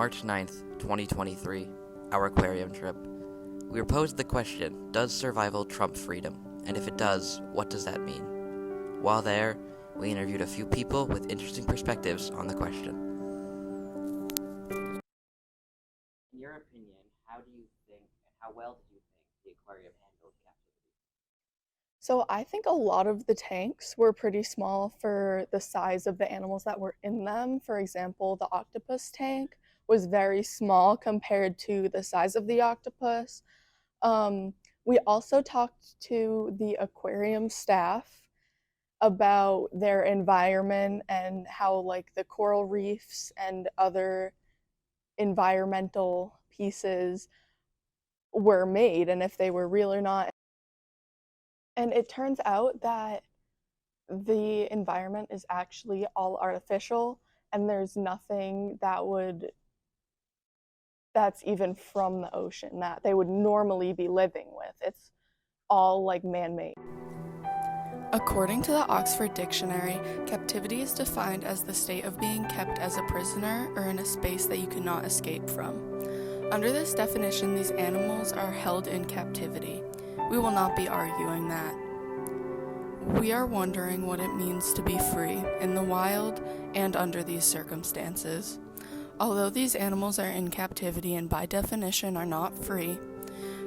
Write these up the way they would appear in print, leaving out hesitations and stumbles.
March 9th, 2023, our aquarium trip. We were posed the question, does survival trump freedom? And if it does, what does that mean? While there, we interviewed a few people with interesting perspectives on the question. In your opinion, how do you think, and how well did you think the aquarium handled captivity? So I think a lot of the tanks were pretty small for the size of the animals that were in them. For example, the octopus tank was very small compared to the size of the octopus. We also talked to the aquarium staff about their environment and how like the coral reefs and other environmental pieces were made and if they were real or not. And it turns out that the environment is actually all artificial and there's nothing that's even from the ocean that they would normally be living with. It's all like man-made. According to the Oxford Dictionary, captivity is defined as the state of being kept as a prisoner or in a space that you cannot escape from. Under this definition, these animals are held in captivity. We will not be arguing that. We are wondering what it means to be free in the wild and under these circumstances. Although these animals are in captivity and by definition are not free,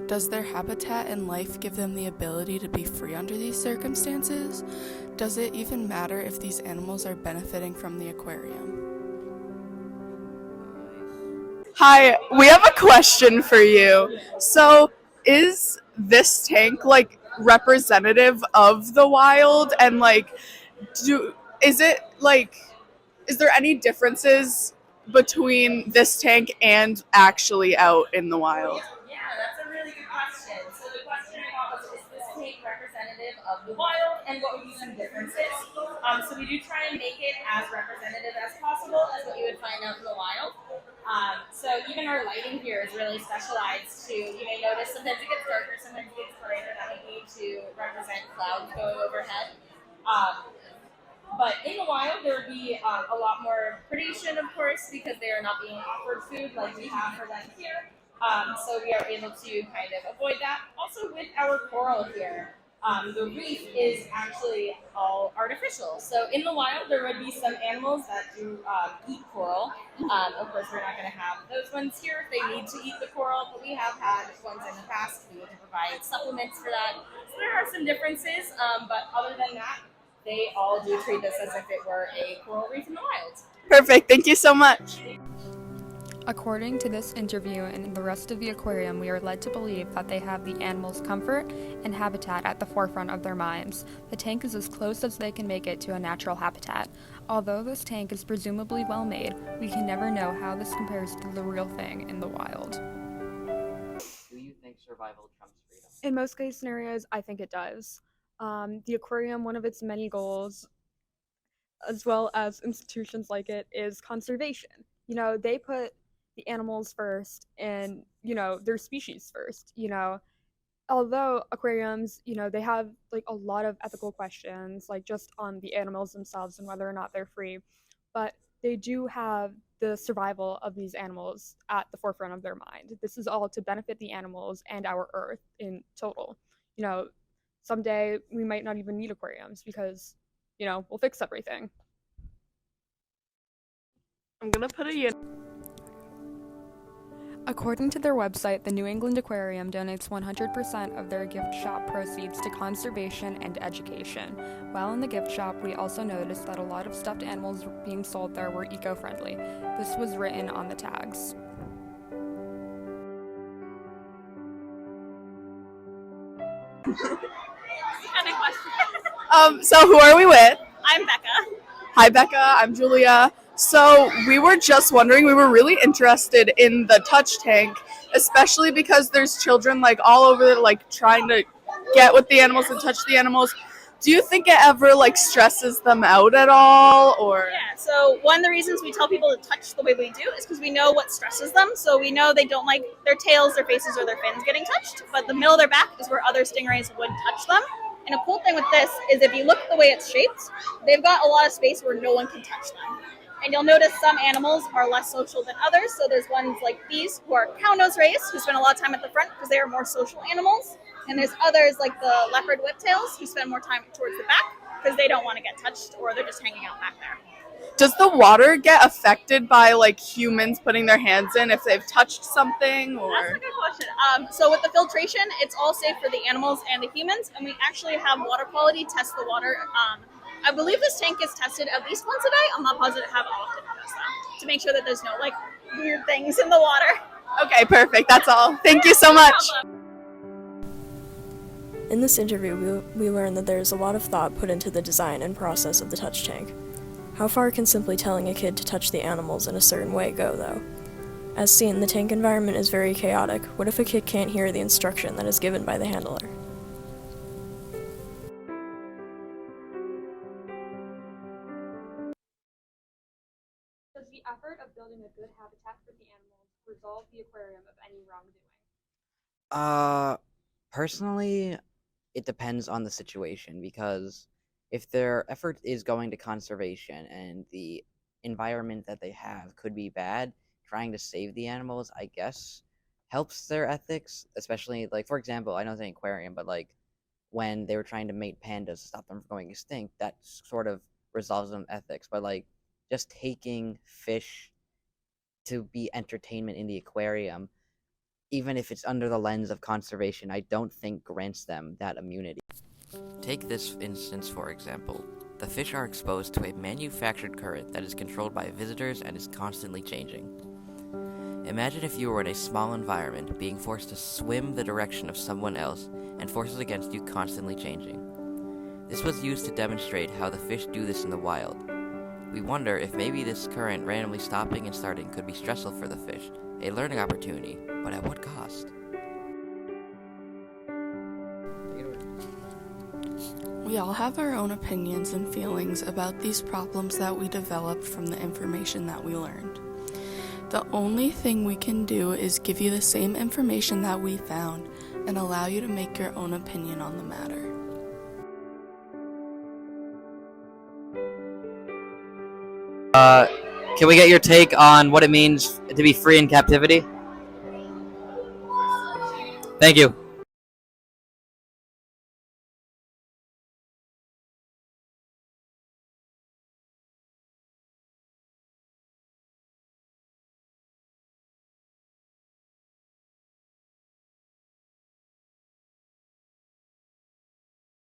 does their habitat and life give them the ability to be free under these circumstances? Does it even matter if these animals are benefiting from the aquarium? Hi, we have a question for you. So, is this tank like representative of the wild and like is it like is there any differences between this tank and actually out in the wild? Yeah, that's a really good question. So the question was, is this tank representative of the wild, and what would be some differences? So we do try and make it as representative as possible as what you would find out in the wild. So even our lighting here is really specialized to, you may notice sometimes it gets darker, sometimes it gets brighter. That would be to represent clouds going overhead. But in the wild, there would be a lot more predation, of course, because they are not being offered food like we have for them here. So we are able to kind of avoid that. Also with our coral here, the reef is actually all artificial. So in the wild, there would be some animals that do eat coral. Of course, we're not going to have those ones here if they need to eat the coral, but we have had ones in the past. We need to provide supplements for that. So there are some differences, but other than that, they all do treat this as if it were a coral reef in the wild. Perfect. Thank you so much. According to this interview and the rest of the aquarium, we are led to believe that they have the animals' comfort and habitat at the forefront of their minds. The tank is as close as they can make it to a natural habitat. Although this tank is presumably well made, we can never know how this compares to the real thing in the wild. Do you think survival trumps freedom? In most case scenarios, I think it does. The aquarium, one of its many goals, as well as institutions like it, is conservation. You know, they put the animals first and, you know, their species first, you know. Although aquariums, you know, they have like a lot of ethical questions, like just on the animals themselves and whether or not they're free, but they do have the survival of these animals at the forefront of their mind. This is all to benefit the animals and our Earth in total. You know, someday we might not even need aquariums because, you know, we'll fix everything. I'm gonna put a According to their website, the New England Aquarium donates 100% of their gift shop proceeds to conservation and education. While in the gift shop, we also noticed that a lot of stuffed animals being sold there were eco-friendly. This was written on the tags. So who are we with? I'm Becca. Hi, Becca. I'm Julia. So we were just wondering, we were really interested in the touch tank, especially because there's children like all over, like trying to get with the animals and touch the animals. Do you think it ever like stresses them out at all, or? Yeah, so one of the reasons we tell people to touch the way we do is because we know what stresses them. So we know they don't like their tails, their faces, or their fins getting touched, but the middle of their back is where other stingrays would touch them. And a cool thing with this is if you look at the way it's shaped, they've got a lot of space where no one can touch them. And you'll notice some animals are less social than others. So there's ones like these who are cow-nose rays, who spend a lot of time at the front because they are more social animals. And there's others like the leopard whiptails who spend more time towards the back because they don't want to get touched, or they're just hanging out back there. Does the water get affected by like humans putting their hands in if they've touched something? Or That's a good question. So with the filtration, it's all safe for the animals and the humans, and we actually have water quality test the water. I believe this tank is tested at least once a day. I'm not positive how often it does that, to make sure that there's no like weird things in the water. Okay, perfect. That's all. Thank you so much. In this interview, we learned that there is a lot of thought put into the design and process of the touch tank. How far can simply telling a kid to touch the animals in a certain way go, though? As seen, the tank environment is very chaotic. What if a kid can't hear the instruction that is given by the handler? Does the effort of building a good habitat for the animals resolve the aquarium of any wrongdoing? Personally, it depends on the situation, because if their effort is going to conservation and the environment that they have could be bad, trying to save the animals, I guess, helps their ethics, especially, like, for example, I know it's an aquarium, but, like, when they were trying to mate pandas to stop them from going extinct, that sort of resolves them ethics. But, like, just taking fish to be entertainment in the aquarium, even if it's under the lens of conservation, I don't think grants them that immunity. Take this instance, for example. The fish are exposed to a manufactured current that is controlled by visitors and is constantly changing. Imagine if you were in a small environment, being forced to swim the direction of someone else, and forces against you constantly changing. This was used to demonstrate how the fish do this in the wild. We wonder if maybe this current randomly stopping and starting could be stressful for the fish, a learning opportunity, but at what cost? We all have our own opinions and feelings about these problems that we developed from the information that we learned. The only thing we can do is give you the same information that we found and allow you to make your own opinion on the matter. Can we get your take on what it means to be free in captivity? Thank you.